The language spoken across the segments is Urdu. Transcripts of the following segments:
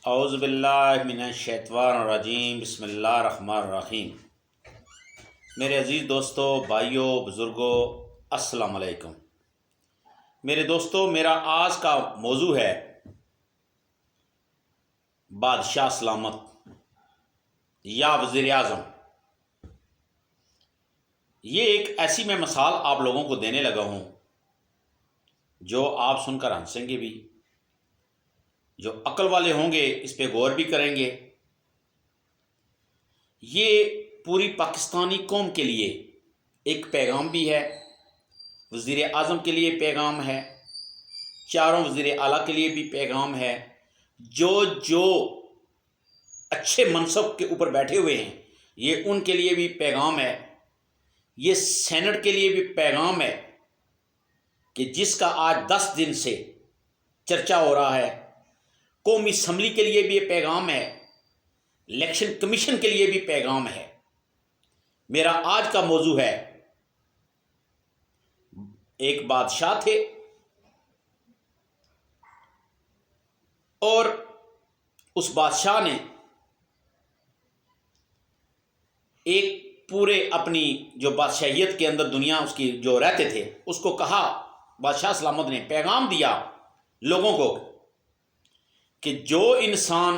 اعوذ باللہ من الشیطان الرجیم، بسم اللہ الرحمن الرحیم۔ میرے عزیز دوستو، بھائیوں، بزرگوں، السلام علیکم۔ میرے دوستو، میرا آج کا موضوع ہے بادشاہ سلامت یا وزیر اعظم۔ یہ ایک ایسی میں مثال آپ لوگوں کو دینے لگا ہوں جو آپ سن کر ہنسیں گے بھی، جو عقل والے ہوں گے اس پہ غور بھی کریں گے۔ یہ پوری پاکستانی قوم کے لیے ایک پیغام بھی ہے، وزیر اعظم کے لیے پیغام ہے، چاروں وزیر اعلیٰ کے لیے بھی پیغام ہے، جو اچھے منصب کے اوپر بیٹھے ہوئے ہیں یہ ان کے لیے بھی پیغام ہے، یہ سینٹ کے لیے بھی پیغام ہے کہ جس کا آج 10 دن سے چرچا ہو رہا ہے، قومی اسمبلی کے لیے بھی یہ پیغام ہے، الیکشن کمیشن کے لیے بھی پیغام ہے۔ میرا آج کا موضوع ہے، ایک بادشاہ تھے اور اس بادشاہ نے ایک پورے اپنی جو بادشاہیت کے اندر دنیا اس کی جو رہتے تھے اس کو کہا، بادشاہ سلامت نے پیغام دیا لوگوں کو کہ جو انسان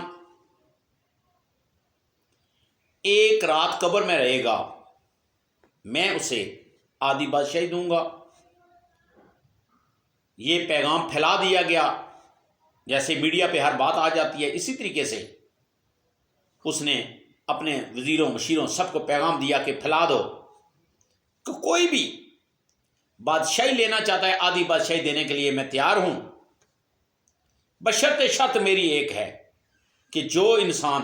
ایک رات قبر میں رہے گا میں اسے آدھی بادشاہی دوں گا۔ یہ پیغام پھیلا دیا گیا، جیسے میڈیا پہ ہر بات آ جاتی ہے اسی طریقے سے اس نے اپنے وزیروں مشیروں سب کو پیغام دیا کہ پھیلا دو کہ کوئی بھی بادشاہی لینا چاہتا ہے، آدھی بادشاہی دینے کے لیے میں تیار ہوں، بشرط شرط میری ایک ہے کہ جو انسان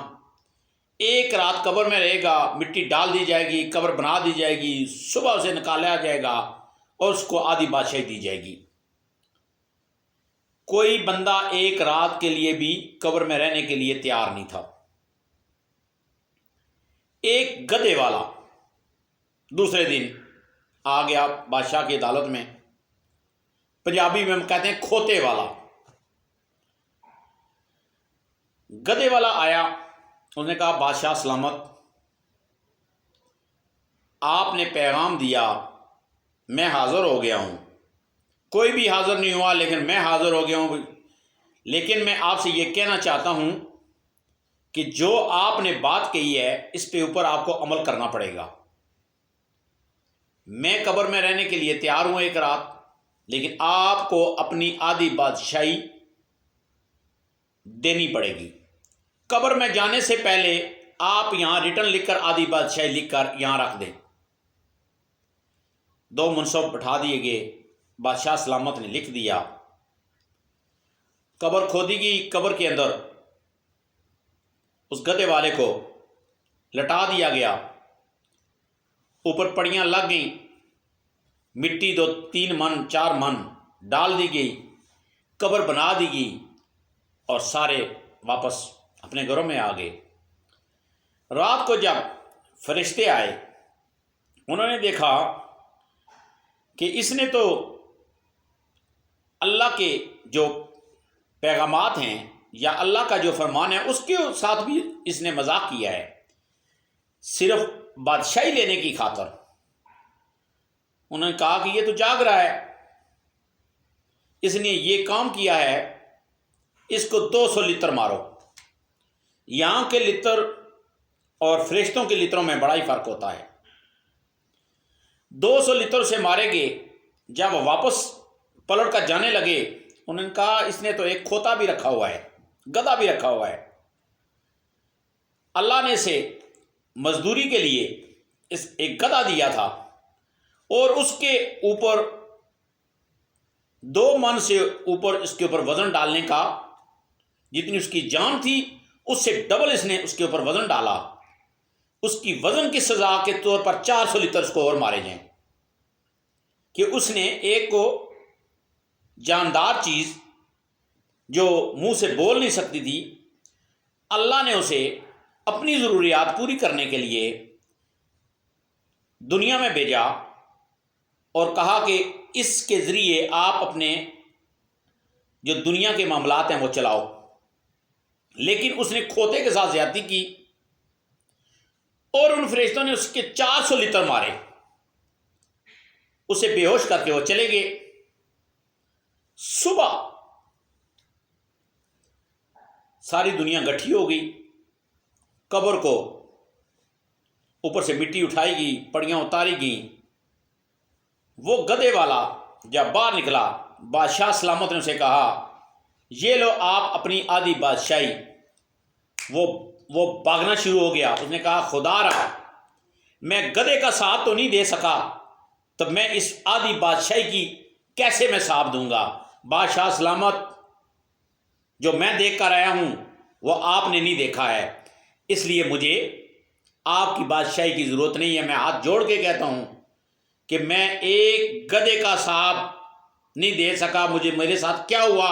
ایک رات قبر میں رہے گا، مٹی ڈال دی جائے گی، قبر بنا دی جائے گی، صبح اسے نکالا جائے گا اور اس کو آدھی بادشاہی دی جائے گی۔ کوئی بندہ ایک رات کے لیے بھی قبر میں رہنے کے لیے تیار نہیں تھا۔ ایک گدھے والا دوسرے دن آ گیا بادشاہ کی عدالت میں، پنجابی میں ہم کہتے ہیں کھوتے والا۔ گدھے والا آیا، اس نے کہا بادشاہ سلامت، آپ نے پیغام دیا، میں حاضر ہو گیا ہوں، کوئی بھی حاضر نہیں ہوا لیکن میں حاضر ہو گیا ہوں، لیکن میں آپ سے یہ کہنا چاہتا ہوں کہ جو آپ نے بات کہی ہے اس پہ اوپر آپ کو عمل کرنا پڑے گا۔ میں قبر میں رہنے کے لیے تیار ہوں ایک رات، لیکن آپ کو اپنی آدھی بادشاہی دینی پڑے گی۔ قبر میں جانے سے پہلے آپ یہاں ریٹن لکھ کر آدھی بادشاہی لکھ کر یہاں رکھ دیں۔ 2 منصب بٹھا دیے گئے، بادشاہ سلامت نے لکھ دیا، قبر کھودی گئی، قبر کے اندر اس گدھے والے کو لٹا دیا گیا، اوپر پڑیاں لگ گئیں، مٹی 2-3 من 4 من ڈال دی گئی، قبر بنا دی گئی اور سارے واپس اپنے گھروں میں آ گئے۔ رات کو جب فرشتے آئے انہوں نے دیکھا کہ اس نے تو اللہ کے جو پیغامات ہیں یا اللہ کا جو فرمان ہے اس کے ساتھ بھی اس نے مذاق کیا ہے، صرف بادشاہی لینے کی خاطر۔ انہوں نے کہا کہ یہ تو جاگ رہا ہے، اس نے یہ کام کیا ہے، اس کو 200 لتر مارو۔ یہاں کے لتر اور فرشتوں کے لتروں میں بڑا ہی فرق ہوتا ہے۔ 200 لتر سے مارے گے، جب واپس پلٹ کر جانے لگے انہوں نے کہا اس نے تو ایک کھوتا بھی رکھا ہوا ہے، گدھا بھی رکھا ہوا ہے۔ اللہ نے اسے مزدوری کے لیے ایک گدھا دیا تھا اور اس کے اوپر 2 من سے اوپر اس کے اوپر وزن ڈالنے کا، جتنی اس کی جان تھی اس سے ڈبل اس نے اس کے اوپر وزن ڈالا، اس کی وزن کی سزا کے طور پر 400 لتر اس کو اور مارے جائیں کہ اس نے ایک کو جاندار چیز جو منہ سے بول نہیں سکتی تھی، اللہ نے اسے اپنی ضروریات پوری کرنے کے لیے دنیا میں بھیجا اور کہا کہ اس کے ذریعے آپ اپنے جو دنیا کے معاملات ہیں وہ چلاؤ، لیکن اس نے کھوتے کے ساتھ زیادتی کی اور ان فرشتوں نے اس کے 400 لتر مارے، اسے بے ہوش کر کے وہ چلے گئے۔ صبح ساری دنیا گٹھی ہو گئی، قبر کو اوپر سے مٹی اٹھائی گئی، پڑیاں اتاری گئیں۔ وہ گدھے والا جب باہر نکلا، بادشاہ سلامت نے اسے کہا یہ لو آپ اپنی آدھی بادشاہی۔ وہ بھاگنا شروع ہو گیا۔ اس نے کہا خدا رہا، میں گدھے کا ساتھ تو نہیں دے سکا، تو میں اس آدھی بادشاہی کی کیسے میں ساتھ دوں گا؟ بادشاہ سلامت، جو میں دیکھ کر آیا ہوں وہ آپ نے نہیں دیکھا ہے، اس لیے مجھے آپ کی بادشاہی کی ضرورت نہیں ہے۔ میں ہاتھ جوڑ کے کہتا ہوں کہ میں ایک گدھے کا ساتھ نہیں دے سکا، میرے ساتھ کیا ہوا؟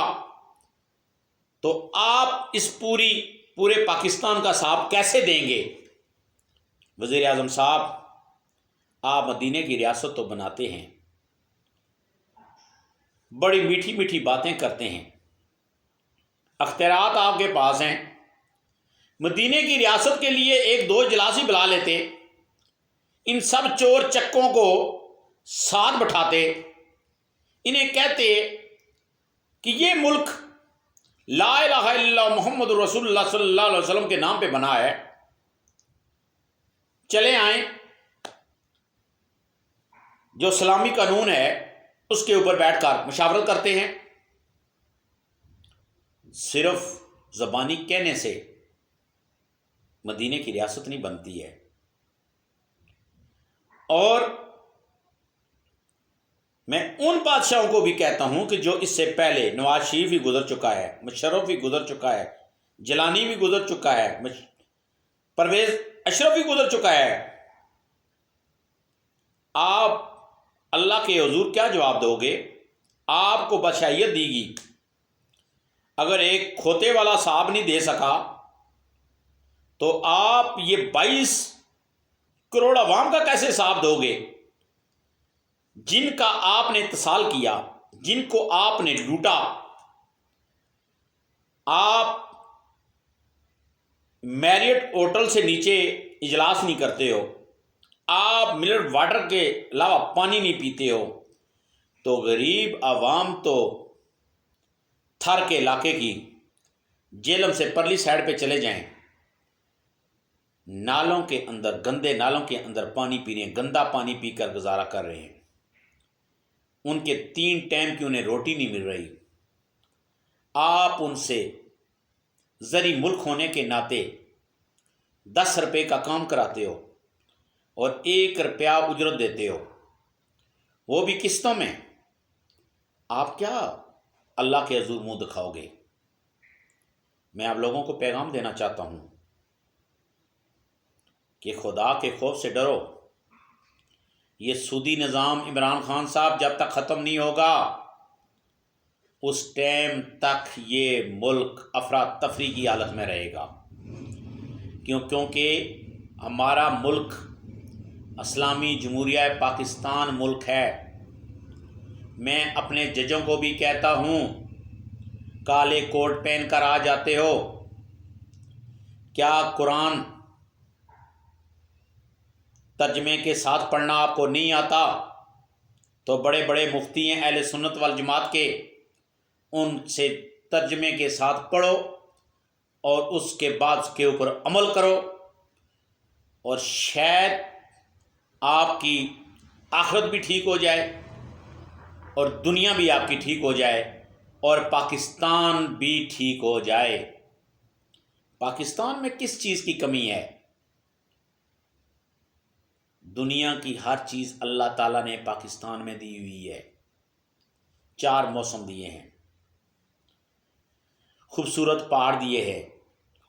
تو آپ اس پورے پاکستان کا صاحب کیسے دیں گے؟ وزیر اعظم صاحب، آپ مدینے کی ریاست تو بناتے ہیں، بڑی میٹھی میٹھی باتیں کرتے ہیں، اختیارات آپ کے پاس ہیں، مدینے کی ریاست کے لیے ایک دو اجلاس ہی بلا لیتے، ان سب چور چکوں کو ساتھ بٹھاتے، انہیں کہتے کہ یہ ملک لا الہ الا اللہ محمد رسول اللہ صلی اللہ علیہ وسلم کے نام پہ بنا ہے، چلے آئیں، جو اسلامی قانون ہے اس کے اوپر بیٹھ کر مشاورت کرتے ہیں۔ صرف زبانی کہنے سے مدینے کی ریاست نہیں بنتی ہے۔ اور میں ان بادشاہوں کو بھی کہتا ہوں کہ جو اس سے پہلے، نواز شریف بھی گزر چکا ہے، مشرف بھی گزر چکا ہے، جیلانی بھی گزر چکا ہے، پرویز اشرف بھی گزر چکا ہے، آپ اللہ کے حضور کیا جواب دو گے؟ آپ کو بادشاہیت دی گی، اگر ایک کھوتے والا صاحب نہیں دے سکا تو آپ یہ 22 کروڑ عوام کا کیسے صاحب دو گے، جن کا آپ نے اتصال کیا، جن کو آپ نے لوٹا؟ آپ میریٹ ہوٹل سے نیچے اجلاس نہیں کرتے ہو، آپ منرل واٹر کے علاوہ پانی نہیں پیتے ہو، تو غریب عوام تو تھر کے علاقے کی جیلم سے پرلی سائڈ پہ چلے جائیں، نالوں کے اندر، گندے نالوں کے اندر پانی پی رہے ہیں، گندا پانی پی کر گزارا کر رہے ہیں، ان کے 3 ٹائم کی انہیں روٹی نہیں مل رہی۔ آپ ان سے زرعی ملک ہونے کے ناطے 10 روپے کا کام کراتے ہو اور 1 روپیہ اجرت دیتے ہو، وہ بھی قسطوں میں۔ آپ کیا اللہ کے حضور منہ دکھاؤ گے؟ میں آپ لوگوں کو پیغام دینا چاہتا ہوں کہ خدا کے خوف سے ڈرو۔ یہ سودی نظام عمران خان صاحب جب تک ختم نہیں ہوگا، اس ٹائم تک یہ ملک افراتفری کی حالت میں رہے گا، کیونکہ ہمارا ملک اسلامی جمہوریہ پاکستان ملک ہے۔ میں اپنے ججوں کو بھی کہتا ہوں، کالے کوٹ پہن کر آ جاتے ہو، کیا قرآن ترجمے کے ساتھ پڑھنا آپ کو نہیں آتا؟ تو بڑے بڑے مفتی ہیں اہل سنت والجماعت کے، ان سے ترجمے کے ساتھ پڑھو اور اس کے بعد اس کے اوپر عمل کرو، اور شاید آپ کی آخرت بھی ٹھیک ہو جائے اور دنیا بھی آپ کی ٹھیک ہو جائے اور پاکستان بھی ٹھیک ہو جائے۔ پاکستان میں کس چیز کی کمی ہے؟ دنیا کی ہر چیز اللہ تعالیٰ نے پاکستان میں دی ہوئی ہے۔ 4 موسم دیے ہیں، خوبصورت پہاڑ دیے ہیں،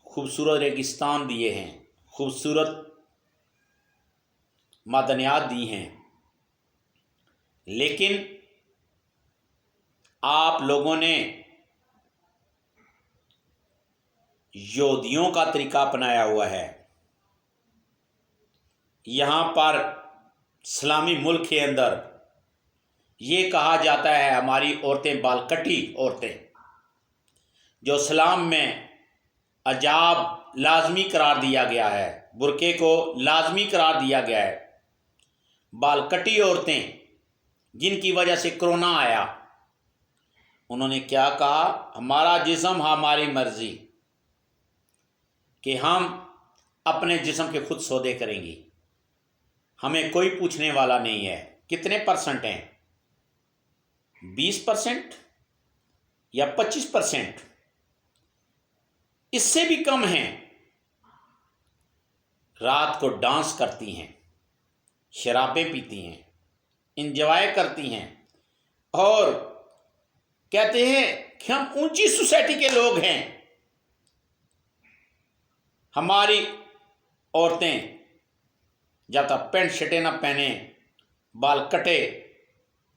خوبصورت ریگستان دیے ہیں، خوبصورت معدنیات دی ہیں، لیکن آپ لوگوں نے یہودیوں کا طریقہ اپنایا ہوا ہے۔ یہاں پر اسلامی ملک کے اندر یہ کہا جاتا ہے ہماری عورتیں بال کٹی عورتیں، جو اسلام میں حجاب لازمی قرار دیا گیا ہے، برقعے کو لازمی قرار دیا گیا ہے۔ بال کٹی عورتیں جن کی وجہ سے کرونا آیا، انہوں نے کیا کہا؟ ہمارا جسم ہماری مرضی، کہ ہم اپنے جسم کے خود سودے کریں گی، ہمیں کوئی پوچھنے والا نہیں ہے۔ کتنے پرسنٹ ہیں؟ 20% یا 25%؟ اس سے بھی کم ہیں۔ رات کو ڈانس کرتی ہیں، شرابیں پیتی ہیں، انجوائے کرتی ہیں، اور کہتے ہیں کہ ہم اونچی سوسائٹی کے لوگ ہیں۔ ہماری عورتیں جب تک پینٹ شرٹیں نہ پہنیں، بال کٹے،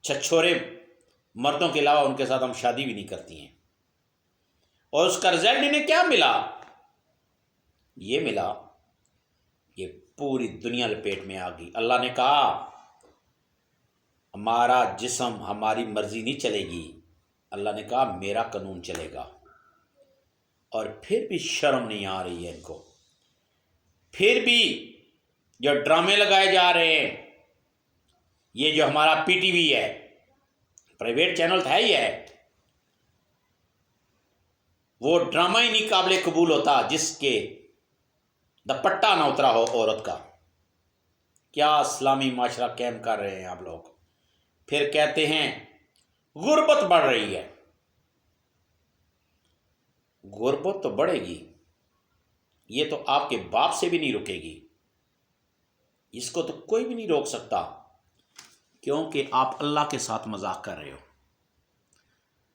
چھچھورے مردوں کے علاوہ ان کے ساتھ ہم شادی بھی نہیں کرتی ہیں۔ اور اس کا رزلٹ انہیں کیا ملا؟ یہ ملا، یہ پوری دنیا لپیٹ میں آ گئی۔ اللہ نے کہا ہمارا جسم ہماری مرضی نہیں چلے گی، اللہ نے کہا میرا قانون چلے گا۔ اور پھر بھی شرم نہیں آ رہی ہے ان کو، پھر بھی جو ڈرامے لگائے جا رہے ہیں، یہ جو ہمارا پی ٹی وی ہے، پرائیویٹ چینل ہے ہی ہے، وہ ڈرامہ ہی نہیں قابل قبول ہوتا جس کے دوپٹہ نہ اترا ہو عورت کا۔ کیا اسلامی معاشرہ قائم کر رہے ہیں آپ لوگ؟ پھر کہتے ہیں غربت بڑھ رہی ہے۔ غربت تو بڑھے گی، یہ تو آپ کے باپ سے بھی نہیں رکے گی، اس کو تو کوئی بھی نہیں روک سکتا، کیونکہ آپ اللہ کے ساتھ مذاق کر رہے ہو۔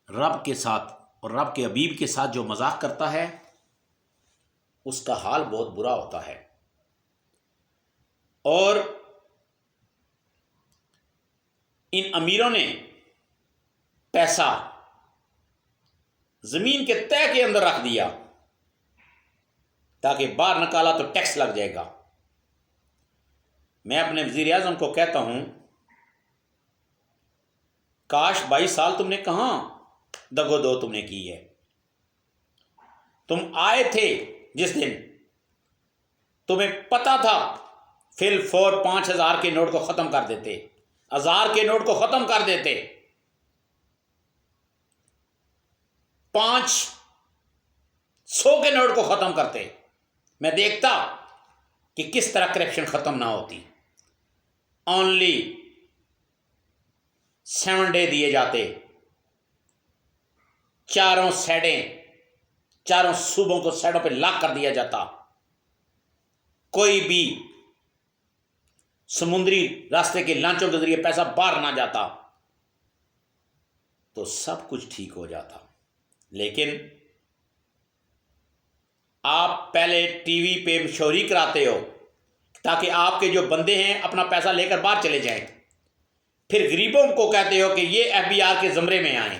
رب کے ساتھ اور رب کے حبیب کے ساتھ جو مذاق کرتا ہے اس کا حال بہت برا ہوتا ہے۔ اور ان امیروں نے پیسہ زمین کے تہہ کے اندر رکھ دیا تاکہ باہر نکالا تو ٹیکس لگ جائے گا۔ میں اپنے وزیر اعظم کو کہتا ہوں، کاش 22 سال تم نے کہاں دگو دو تم نے کی ہے۔ تم آئے تھے جس دن تمہیں پتا تھا فی الفور 5000 کے نوٹ کو ختم کر دیتے، 1000 کے نوٹ کو ختم کر دیتے، 500 کے نوٹ کو ختم کرتے، میں دیکھتا کہ کس طرح کرپشن ختم نہ ہوتی۔ اونلی 7 ڈے دیے جاتے، چاروں صوبوں کو سائڈوں پہ لاک کر دیا جاتا، کوئی بھی سمندری راستے کے لانچوں کے ذریعے پیسہ باہر نہ جاتا، تو سب کچھ ٹھیک ہو جاتا۔ لیکن آپ پہلے ٹی وی پہ مشہوری کراتے ہو تاکہ آپ کے جو بندے ہیں اپنا پیسہ لے کر باہر چلے جائیں، پھر غریبوں کو کہتے ہو کہ یہ ایف بی آر کے زمرے میں آئیں۔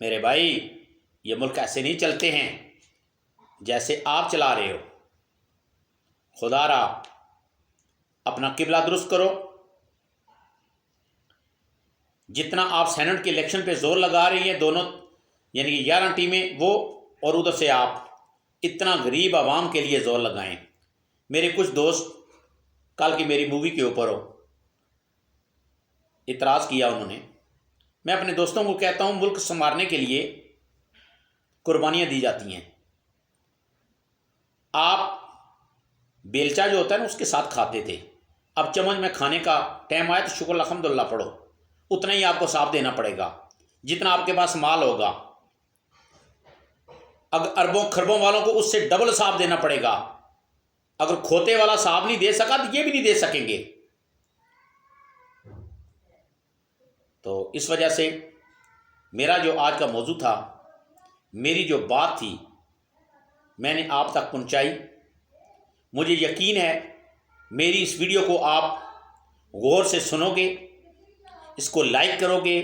میرے بھائی، یہ ملک ایسے نہیں چلتے ہیں جیسے آپ چلا رہے ہو۔ خدا را اپنا قبلہ درست کرو۔ جتنا آپ سینٹ کے الیکشن پہ زور لگا رہی ہیں، دونوں یعنی کہ 11 ٹیمیں وہ اور ادھر سے آپ، اتنا غریب عوام کے لیے زور لگائیں۔ میرے کچھ دوست کل کی میری مووی کے اوپر اعتراض کیا انہوں نے۔ میں اپنے دوستوں کو کہتا ہوں ملک سنوارنے کے لیے قربانیاں دی جاتی ہیں۔ آپ بیلچا جو ہوتا ہے نا اس کے ساتھ کھاتے تھے، اب چمچ میں کھانے کا ٹائم آئے تو شکر الحمدللہ پڑھو، اتنا ہی آپ کو صاف دینا پڑے گا جتنا آپ کے پاس مال ہوگا۔ اگر اربوں خربوں والوں کو اس سے ڈبل صاف دینا پڑے گا۔ اگر کھوتے والا صاف نہیں دے سکا تو یہ بھی نہیں دے سکیں گے۔ تو اس وجہ سے میرا جو آج کا موضوع تھا، میری جو بات تھی، میں نے آپ تک پہنچائی۔ مجھے یقین ہے میری اس ویڈیو کو آپ غور سے سنو گے، اس کو لائک کرو گے،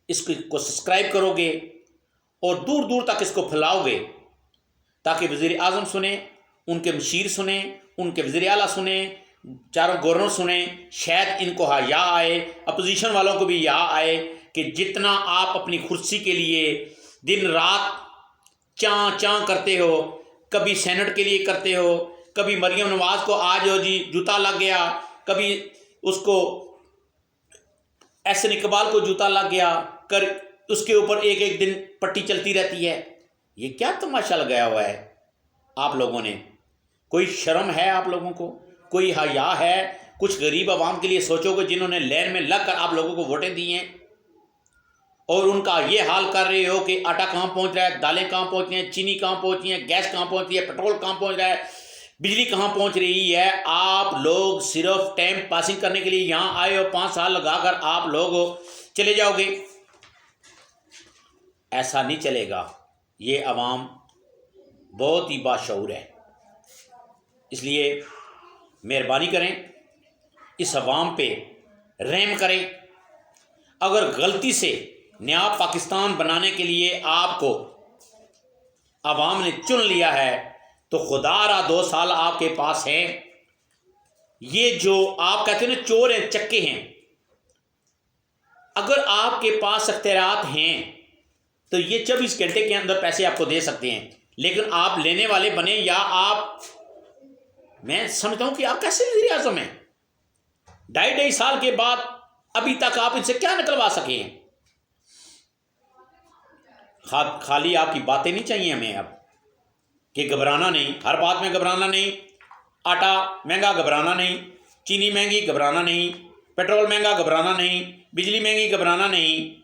اس کو سبسکرائب کرو گے اور دور دور تک اس کو پھیلاؤ گے تاکہ وزیر اعظم سنیں، ان کے مشیر سنیں، ان کے وزیر اعلیٰ سنیں، چاروں گورنر سنیں، شاید ان کو حیا آئے، اپوزیشن والوں کو بھی یا آئے کہ جتنا آپ اپنی کرسی کے لیے دن رات چاں چاں کرتے ہو، کبھی سینٹ کے لیے کرتے ہو، کبھی مریم نواز کو آج ہو جی جوتا لگ گیا، کبھی اس کو احسن اقبال کو جوتا لگ گیا، کر اس کے اوپر ایک ایک دن پٹی چلتی رہتی ہے۔ یہ کیا تماشا لگایا ہوا ہے آپ لوگوں نے؟ کوئی شرم ہے آپ لوگوں کو؟ کوئی حیا ہے؟ کچھ غریب عوام کے لیے سوچو گے جنہوں نے لین میں لگ کر آپ لوگوں کو ووٹیں دی ہیں، اور ان کا یہ حال کر رہے ہو کہ آٹا کہاں پہنچ رہا ہے، دالیں کہاں پہنچ رہی ہیں، چینی کہاں پہنچ رہی ہے، گیس کہاں پہنچ رہی ہے، پیٹرول کہاں پہنچ رہا ہے، بجلی کہاں پہنچ رہی ہے۔ آپ لوگ صرف ٹائم پاسنگ کرنے کے لیے یہاں آئے ہو، 5 سال لگا کر آپ لوگ چلے جاؤ گے۔ ایسا نہیں چلے گا۔ یہ عوام بہت ہی باشعور ہے، اس لیے مہربانی کریں، اس عوام پہ رحم کریں۔ اگر غلطی سے نیا پاکستان بنانے کے لیے آپ کو عوام نے چن لیا ہے تو خدا را 2 سال آپ کے پاس ہیں۔ یہ جو آپ کہتے ہیں نا چور ہیں، چکے ہیں، اگر آپ کے پاس اختیارات ہیں تو یہ 24 گھنٹے کے اندر پیسے آپ کو دے سکتے ہیں، لیکن آپ لینے والے بنے، یا آپ، میں سمجھتا ہوں کہ آپ کیسے وزیر اعظم ہیں؟ 2.5 سال کے بعد ابھی تک آپ ان سے کیا نکلوا سکے ہیں؟ خالی آپ کی باتیں نہیں چاہیے ہمیں اب کہ گھبرانا نہیں، ہر بات میں گھبرانا نہیں، آٹا مہنگا گھبرانا نہیں، چینی مہنگی گھبرانا نہیں، پیٹرول مہنگا گھبرانا نہیں، بجلی مہنگی گھبرانا نہیں۔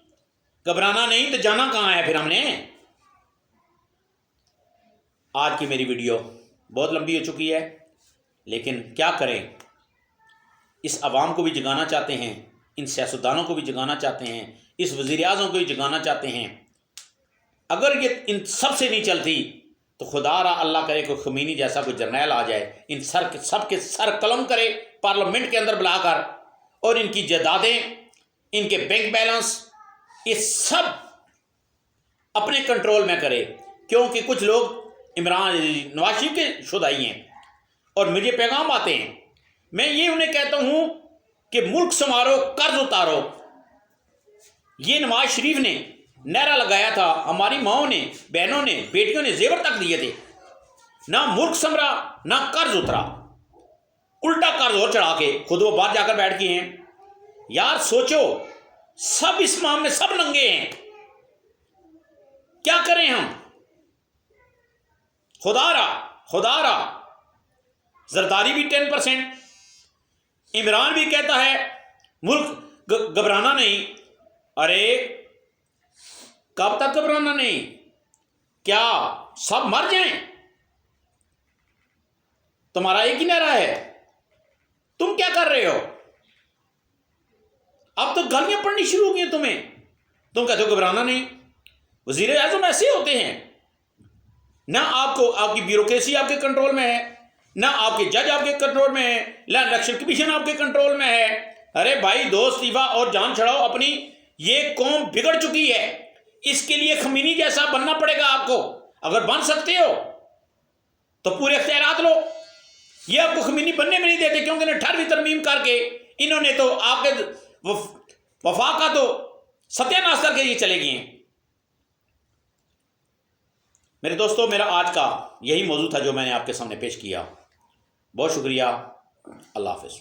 گھبرانا نہیں تو جانا کہاں ہے پھر ہم نے؟ آج کی میری ویڈیو بہت لمبی ہو چکی ہے، لیکن کیا کریں، اس عوام کو بھی جگانا چاہتے ہیں، ان سیاستدانوں کو بھی جگانا چاہتے ہیں، اس وزیر اعظم کو بھی جگانا چاہتے ہیں۔ اگر یہ ان سب سے نہیں چلتی تو خدا را اللہ کرے کوئی خمینی جیسا کوئی جرنیل آ جائے، ان سب کے سر قلم کرے پارلیمنٹ کے اندر بلا کر، اور ان کی جائیدادیں، ان کے بینک بیلنس، یہ سب اپنے کنٹرول میں کرے، کیونکہ کچھ لوگ نواز شریف کے شدائی ہیں اور مجھے پیغام آتے ہیں۔ میں یہ انہیں کہتا ہوں کہ ملک سنوارو، قرض اتارو۔ یہ نواز شریف نے نعرہ لگایا تھا، ہماری ماؤں نے، بہنوں نے، بیٹیوں نے زیور تک دیے تھے، نہ ملک سنورا نہ قرض اترا، الٹا قرض اور چڑھا کے خود وہ باہر جا کر بیٹھ گئے ہیں۔ یار سوچو، سب اس ماہ میں سب ننگے ہیں، کیا کریں ہم؟ خدا را زرداری بھی 10%، عمران بھی کہتا ہے ملک گھبرانا نہیں۔ ارے کب تک گھبرانا نہیں؟ کیا سب مر جائیں؟ تمہارا ایک ہی نعرہ ہے، تم کیا کر رہے ہو؟ اب تو گالیاں پڑنی شروع ہو گئی ہیں تمہیں، تم کہتے ہو گھبرانا نہیں۔ وزیر اعظم ایسے ہوتے ہیں، نہ آپ کو آپ کی بیوروکریسی آپ کے کنٹرول میں ہے، نہ آپ کے جج آپ کے کنٹرول میں ہے، نہ الیکشن کمیشن آپ کے کنٹرول میں ہے۔ ارے بھائی دو استعفیٰ اور جان چھڑاؤ اپنی، یہ قوم بگڑ چکی ہے، اس کے لیے خمینی جیسا بننا پڑے گا آپ کو۔ اگر بن سکتے ہو تو پورے اختیارات لو۔ یہ آپ کو خمینی بننے میں نہیں دیتے، کیونکہ انہیں 18ویں ترمیم کر کے انہوں نے تو آپ کے وفاق کا تو ستیہ ناش کر کے یہ چلے گئے ہیں۔ میرے دوستو، میرا آج کا یہی موضوع تھا جو میں نے آپ کے سامنے پیش کیا۔ بہت شکریہ، اللہ حافظ۔